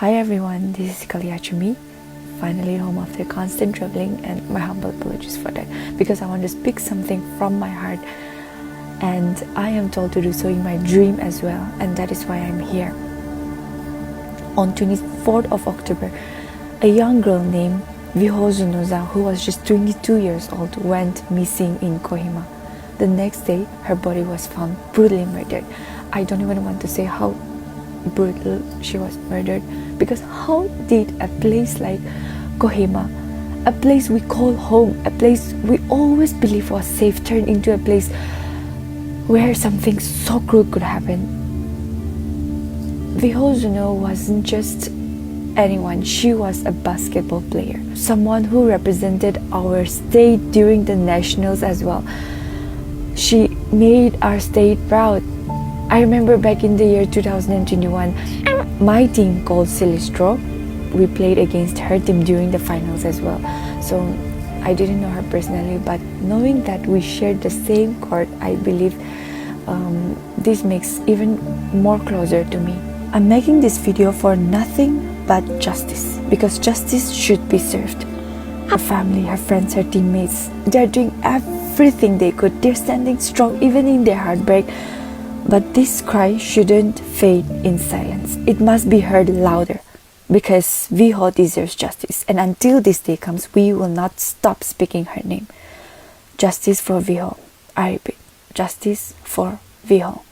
Hi everyone, this is hikali achumi, finally home after constant traveling, and my humble apologies for that because I want to speak something from my heart, and I am told to do so in my dream as well, and that is why I'm here. On 24th of October, a young girl named Viho, who was just 22 years old, went missing in Kohima. The next day, her body was found brutally murdered. I don't even want to say how brutal she was murdered, because how did a place like Kohima, a place we call home, a place we always believe was safe, turn into a place where something so cruel could happen? Viho wasn't just anyone. She was a basketball player, someone who represented our state during the nationals as well. She made our state proud. I remember back in the year 2021, my team called Silistro, we played against her team during the finals as well. So I didn't know her personally, but knowing that we shared the same court, I believe this makes even more closer to me. I'm making this video for nothing but justice, because justice should be served. Her family, her friends, her teammates, they're doing everything they could. They're standing strong even in their heartbreak. But this cry shouldn't fade in silence. It must be heard louder, because Viho deserves justice. And until this day comes, we will not stop speaking her name. Justice for Viho. I repeat, justice for Viho.